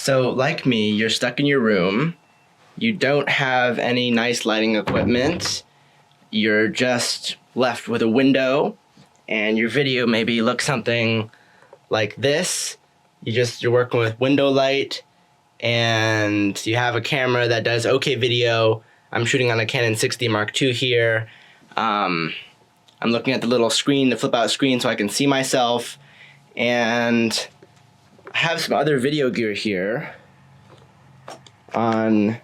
So, like me, you're stuck in your room. You don't have any nice lighting equipment. You're just left with a window, and your video maybe looks something like this. You're working with window light, and you have a camera that does okay video. I'm shooting on a Canon 6D Mark II here. I'm looking at the little screen, the flip out screen, so I can see myself. And I have some other video gear here on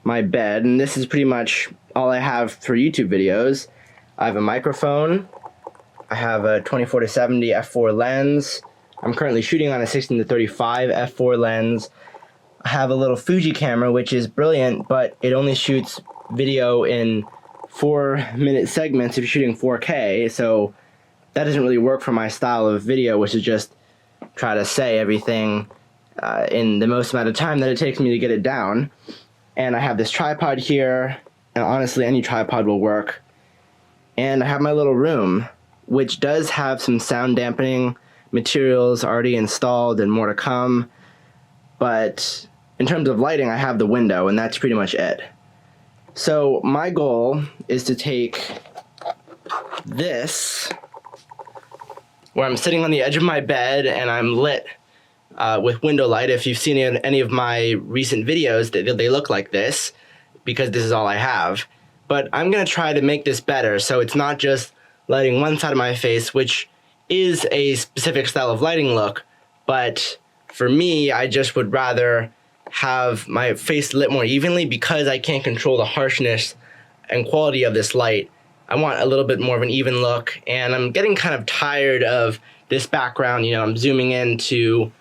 my bed, and this is pretty much all I have for YouTube videos. I have a microphone. I have a 24-70 f4 lens. I'm currently shooting on a 16-35 f4 lens. I have a little Fuji camera, which is brilliant, but it only shoots video in 4-minute segments if you're shooting 4K, so that doesn't really work for my style of video, which is just try to say everything in the most amount of time that it takes me to get it down. And I have this tripod here, and honestly any tripod will work. And I have my little room, which does have some sound dampening materials already installed and more to come. But in terms of lighting, I have the window, and that's pretty much it. So my goal is to take this, where I'm sitting on the edge of my bed and I'm lit with window light. If you've seen any of my recent videos, they look like this, because this is all I have. But I'm gonna try to make this better, so it's not just lighting one side of my face, which is a specific style of lighting look, but for me, I just would rather have my face lit more evenly because I can't control the harshness and quality of this light. I want a little bit more of an even look, and I'm getting kind of tired of this background. You know, I'm zooming into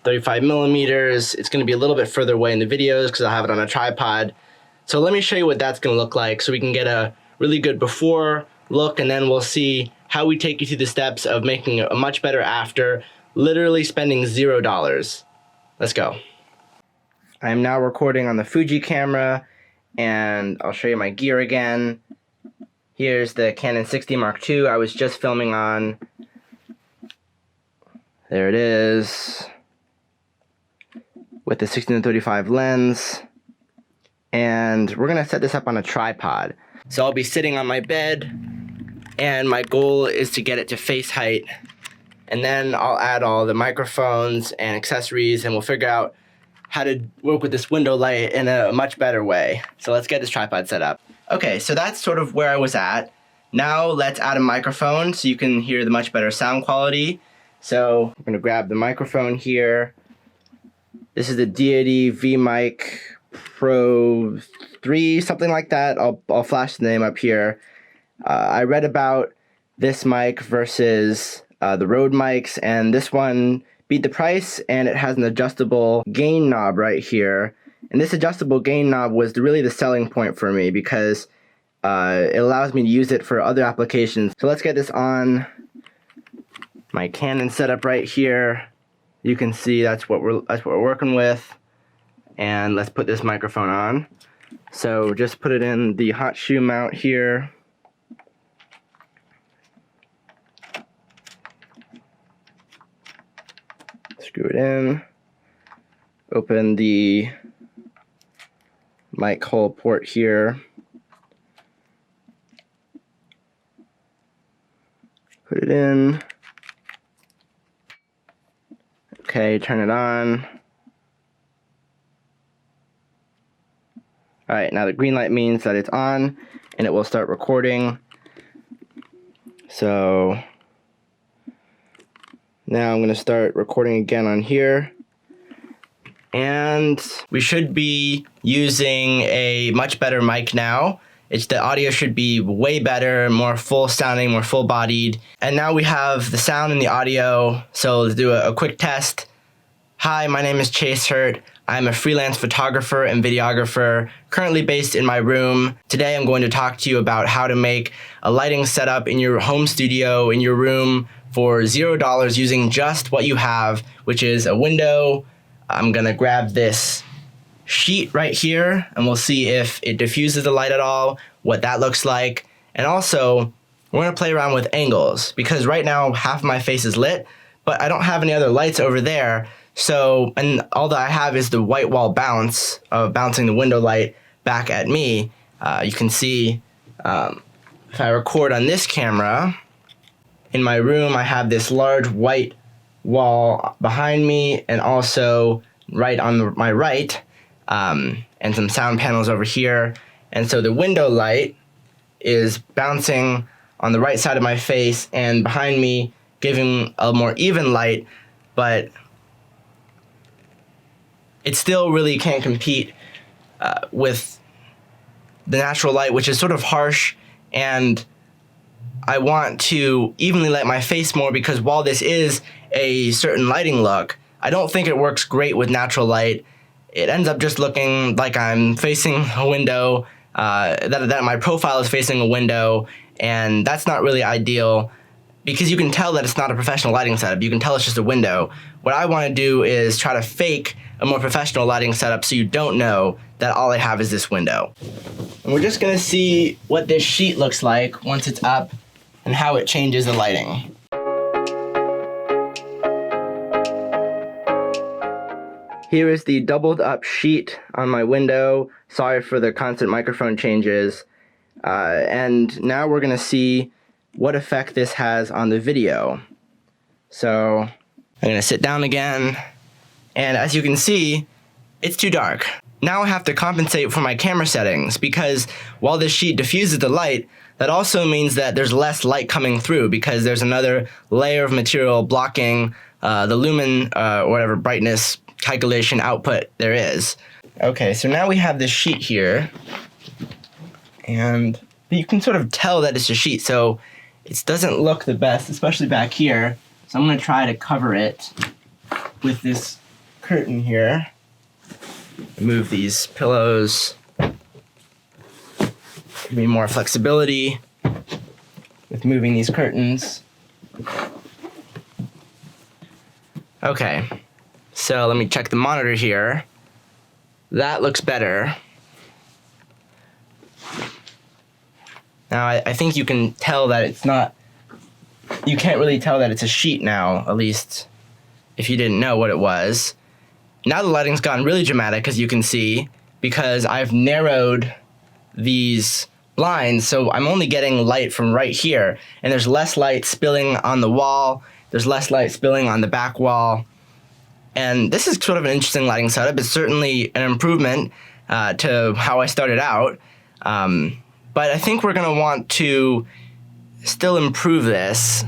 35 millimeters. It's gonna be a little bit further away in the videos because I'll have it on a tripod. So let me show you what that's gonna look like so we can get a really good before look, and then we'll see how we take you through the steps of making a much better after, literally spending $0. Let's go. I'm now recording on the Fuji camera, and I'll show you my gear again. Here's the Canon 6D Mark II I was just filming on. There it is, with the 16-35 lens. And we're gonna set this up on a tripod. So I'll be sitting on my bed, and my goal is to get it to face height. And then I'll add all the microphones and accessories, and we'll figure out how to work with this window light in a much better way. So let's get this tripod set up. Okay, so that's sort of where I was at. Now let's add a microphone so you can hear the much better sound quality. So I'm gonna grab the microphone here. This is the Deity V-Mic Pro 3, something like that. I'll flash the name up here. I read about this mic versus the Rode mics, and this one beat the price, and it has an adjustable gain knob right here. And this adjustable gain knob was really the selling point for me because it allows me to use it for other applications. So let's get this on my Canon setup right here. You can see that's what we're working with. And let's put this microphone on. So just put it in the hot shoe mount here. Screw it in. Open the mic hole port here. Put it in. Okay, turn it on. Alright, now the green light means that it's on and it will start recording. So now I'm going to start recording again on here. And we should be using a much better mic now. The audio should be way better, more full sounding, more full bodied. And now we have the sound and the audio. So let's do a quick test. Hi, my name is Chase Hurt. I'm a freelance photographer and videographer, currently based in my room. Today I'm going to talk to you about how to make a lighting setup in your home studio, in your room, for $0 using just what you have, which is a window. I'm gonna grab this sheet right here, and we'll see if it diffuses the light at all, what that looks like. And also, we're gonna play around with angles, because right now half of my face is lit, but I don't have any other lights over there. So, and all that I have is the white wall bounce of bouncing the window light back at me. You can see if I record on this camera, in my room I have this large white wall behind me and also right on my right, and some sound panels over here. And so the window light is bouncing on the right side of my face and behind me, giving a more even light, but it still really can't compete with the natural light, which is sort of harsh, and I want to evenly light my face more because while this is a certain lighting look, I don't think it works great with natural light. It ends up just looking like I'm facing a window, that my profile is facing a window, and that's not really ideal because you can tell that it's not a professional lighting setup. You can tell it's just a window. What I want to do is try to fake a more professional lighting setup so you don't know that all I have is this window. And we're just going to see what this sheet looks like once it's up and how it changes the lighting. Here is the doubled up sheet on my window. Sorry for the constant microphone changes. And now we're going to see what effect this has on the video. So I'm going to sit down again, and as you can see, it's too dark. Now I have to compensate for my camera settings because while this sheet diffuses the light, that also means that there's less light coming through because there's another layer of material blocking the lumen or whatever brightness calculation output there is. Okay, so now we have this sheet here, and you can sort of tell that it's a sheet, so it doesn't look the best, especially back here. So I'm going to try to cover it with this curtain here. Move these pillows. Give me more flexibility with moving these curtains. Okay, so let me check the monitor here. That looks better. Now I think you can tell that it's not, you can't really tell that it's a sheet now, at least if you didn't know what it was. Now the lighting's gotten really dramatic, as you can see, because I've narrowed these blinds, so I'm only getting light from right here, and there's less light spilling on the wall, there's less light spilling on the back wall, and this is sort of an interesting lighting setup. It's certainly an improvement to how I started out, but I think we're going to want to still improve this,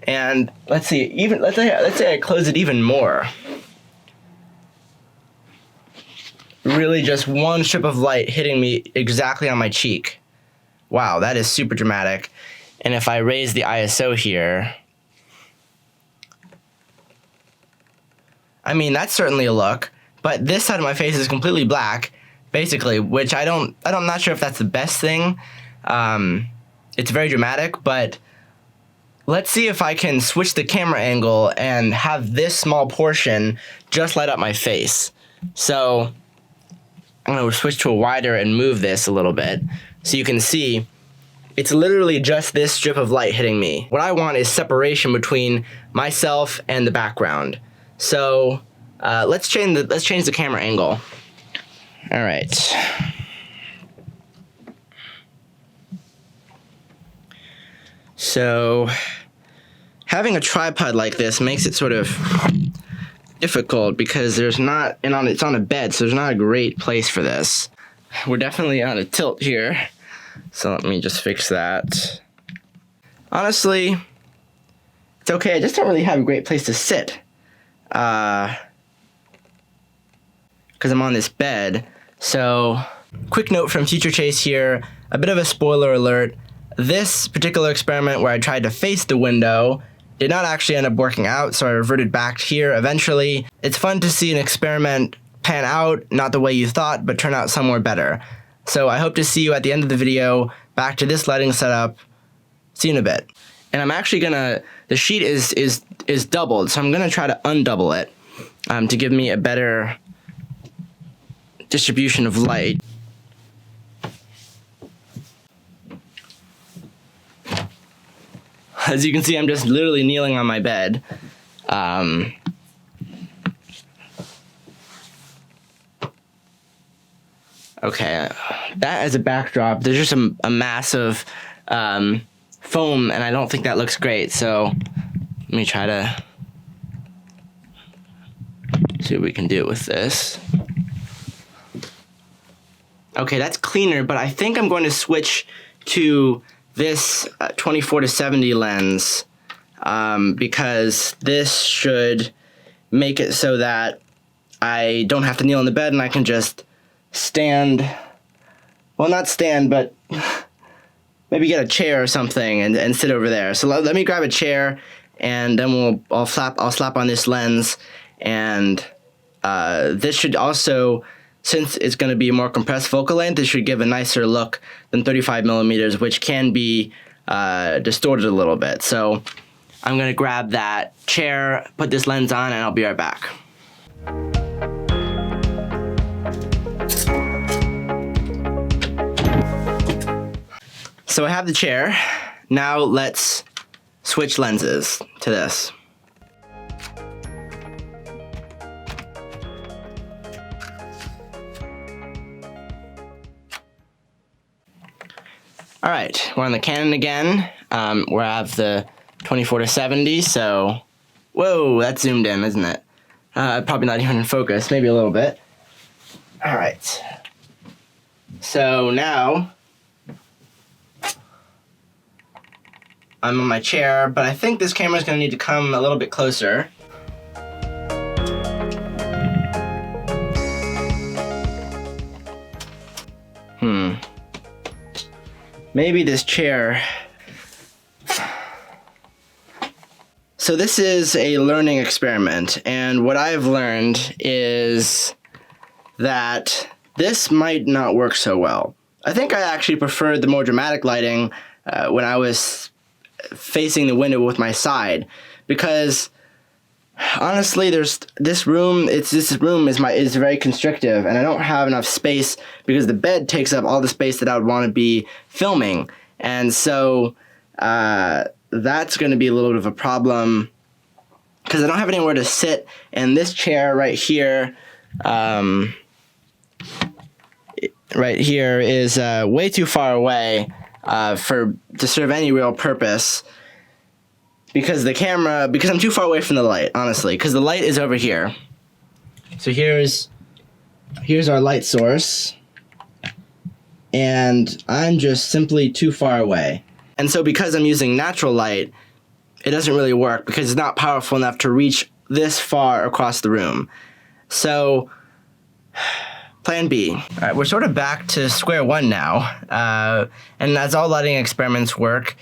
and let's see, let's say I close it even more. Really just one strip of light hitting me exactly on my cheek. Wow, that is super dramatic. And if I raise the ISO here, I mean, that's certainly a look, but this side of my face is completely black, basically, which I'm not sure if that's the best thing. It's very dramatic, but let's see if I can switch the camera angle and have this small portion just light up my face. So I'm going to switch to a wider and move this a little bit so you can see it's literally just this strip of light hitting me. What I want is separation between myself and the background. So let's change the camera angle. All right. So having a tripod like this makes it sort of difficult because it's on a bed, so there's not a great place for this. We're definitely on a tilt here, so let me just fix that. Honestly, it's okay. I just don't really have a great place to sit because I'm on this bed. So quick note from Future Chase here, a bit of a spoiler alert. This particular experiment where I tried to face the window did not actually end up working out, so I reverted back here eventually. It's fun to see an experiment pan out, not the way you thought, but turn out somewhere better. So I hope to see you at the end of the video, back to this lighting setup. See you in a bit. And I'm actually gonna, the sheet is doubled, so I'm gonna try to undouble it to give me a better distribution of light. As you can see, I'm just literally kneeling on my bed. Okay, that as a backdrop, there's just a massive foam, and I don't think that looks great. So let me try to see what we can do with this. Okay, that's cleaner, but I think I'm going to switch to this 24-70 lens because this should make it so that I don't have to kneel in the bed and I can just stand, well, not stand, but maybe get a chair or something and sit over there. So let me grab a chair, and then I'll slap on this lens, and this should also, since it's going to be a more compressed focal length, it should give a nicer look than 35 millimeters, which can be distorted a little bit. So I'm going to grab that chair, put this lens on, and I'll be right back. So I have the chair. Now let's switch lenses to this. All right, we're on the Canon again. We have the 24-70, so, whoa, that's zoomed in, isn't it? Probably not even in focus, maybe a little bit. All right. So now, I'm on my chair, but I think this camera's gonna need to come a little bit closer. Maybe this chair. So this is a learning experiment, and what I've learned is that this might not work so well. I think I actually preferred the more dramatic lighting when I was facing the window with my side, because honestly, this room is very constrictive, and I don't have enough space because the bed takes up all the space that I would want to be filming, and so that's going to be a little bit of a problem because I don't have anywhere to sit, and this chair right here is way too far away to serve any real purpose. Because I'm too far away from the light, honestly, because the light is over here. So here's our light source, and I'm just simply too far away. And so because I'm using natural light, it doesn't really work because it's not powerful enough to reach this far across the room. So, plan B. All right, we're sort of back to square one now, and as all lighting experiments work,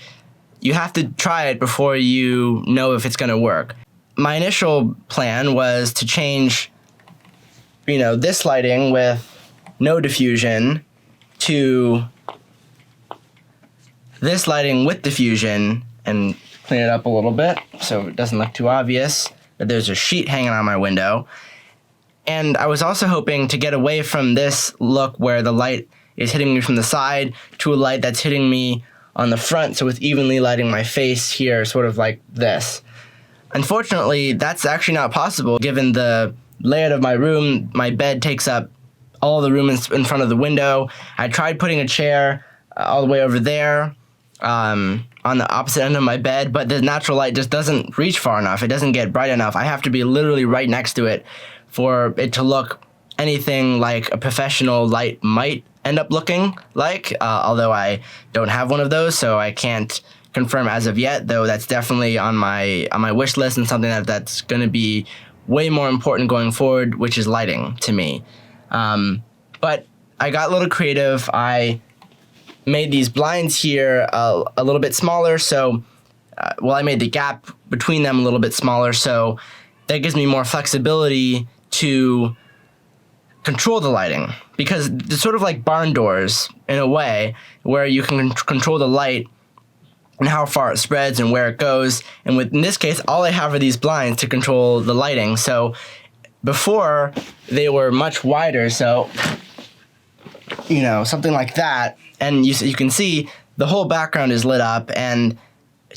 you have to try it before you know if it's going to work. My initial plan was to change, this lighting with no diffusion to this lighting with diffusion and clean it up a little bit so it doesn't look too obvious that there's a sheet hanging on my window. And I was also hoping to get away from this look where the light is hitting me from the side to a light that's hitting me on the front, so it's evenly lighting my face here, sort of like this. Unfortunately, that's actually not possible given the layout of my room. My bed takes up all the room in front of the window. I tried putting a chair all the way over there on the opposite end of my bed, but the natural light just doesn't reach far enough. It doesn't get bright enough. I have to be literally right next to it for it to look anything like a professional light might end up looking like, although I don't have one of those, so I can't confirm as of yet, though that's definitely on my wish list and something that's going to be way more important going forward, which is lighting to me. But I got a little creative. I made these blinds here a little bit smaller, so I made the gap between them a little bit smaller, so that gives me more flexibility to control the lighting, because it's sort of like barn doors in a way where you can control the light and how far it spreads and where it goes. And in this case, all I have are these blinds to control the lighting. So before they were much wider, so something like that, and you can see the whole background is lit up, and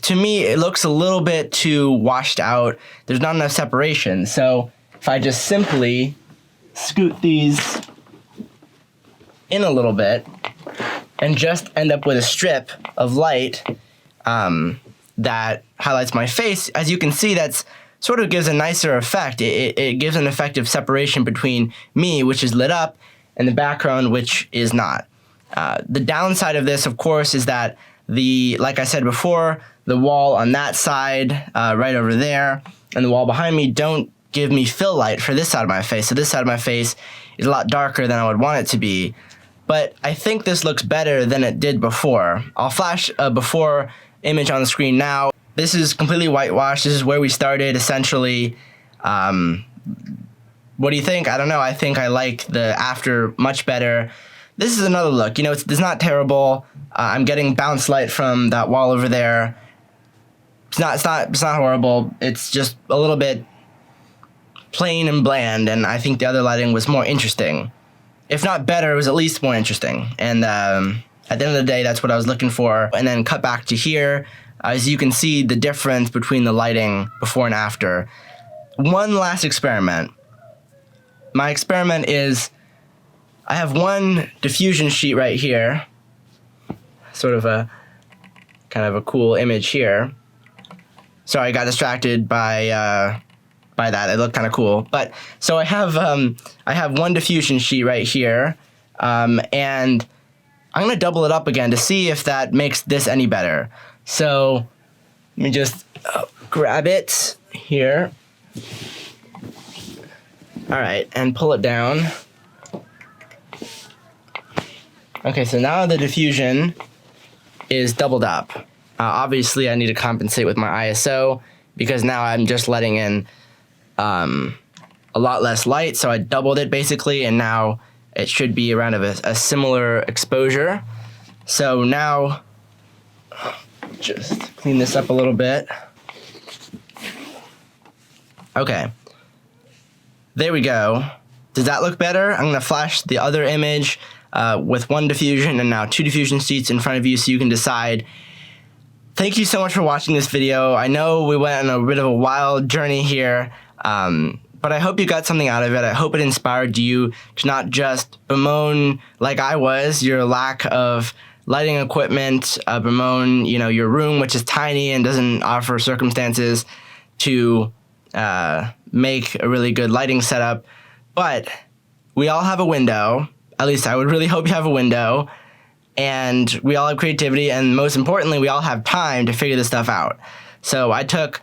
to me it looks a little bit too washed out. There's not enough separation. So if I just simply scoot these in a little bit and just end up with a strip of light that highlights my face. As you can see, that's sort of gives a nicer effect. It gives an effect of separation between me, which is lit up, and the background, which is not. The downside of this, of course, is that like I said before, the wall on that side, right over there, and the wall behind me don't give me fill light for this side of my face. So this side of my face is a lot darker than I would want it to be. But I think this looks better than it did before. I'll flash a before image on the screen now. This is completely whitewashed. This is where we started, essentially. What do you think? I don't know. I think I like the after much better. This is another look. You know, it's not terrible. I'm getting bounce light from that wall over there. It's not horrible. It's just a little bit plain and bland, and I think the other lighting was more interesting. If not better, it was at least more interesting. And at the end of the day, that's what I was looking for. And then cut back to here. As you can see the difference between the lighting before and after. One last experiment. My experiment is, I have one diffusion sheet right here. Sort of a kind of a cool image here. Sorry, I got distracted by that. It looked kind of cool. But so I have one diffusion sheet right here, and I'm gonna double it up again to see if that makes this any better. So let me just grab it here. All right, and pull it down. Okay, so now the diffusion is doubled up. Obviously, I need to compensate with my ISO because now I'm just letting in a lot less light, so I doubled it basically, and now it should be around a similar exposure. So now, just clean this up a little bit. Okay, there we go. Does that look better? I'm gonna flash the other image with one diffusion and now two diffusion sheets in front of you so you can decide. Thank you so much for watching this video. I know we went on a bit of a wild journey here, but I hope you got something out of it. I hope it inspired you to not just bemoan, like I was, your lack of lighting equipment, bemoan, you know, your room, which is tiny and doesn't offer circumstances to make a really good lighting setup. But we all have a window. At least I would really hope you have a window. And we all have creativity, and most importantly, we all have time to figure this stuff out. So I took,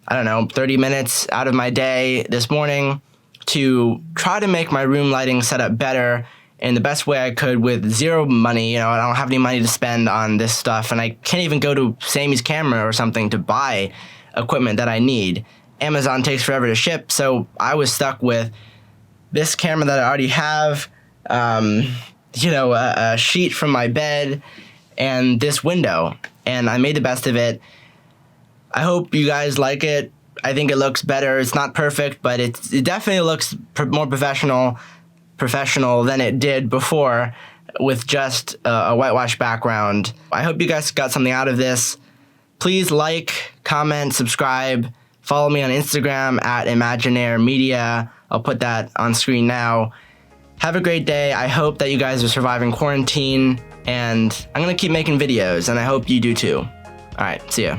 I don't know, 30 minutes out of my day this morning to try to make my room lighting setup better in the best way I could with zero money. You know, I don't have any money to spend on this stuff, and I can't even go to Sammy's Camera or something to buy equipment that I need. Amazon takes forever to ship, so I was stuck with this camera that I already have, you know, a sheet from my bed, and this window, and I made the best of it. I hope you guys like it. I think it looks better. It's not perfect, but it definitely looks more professional than it did before with just a whitewash background. I hope you guys got something out of this. Please like, comment, subscribe, follow me on Instagram at Imaginaire Media. I'll put that on screen now. Have a great day. I hope that you guys are surviving quarantine, and I'm gonna keep making videos, and I hope you do too. All right, see ya.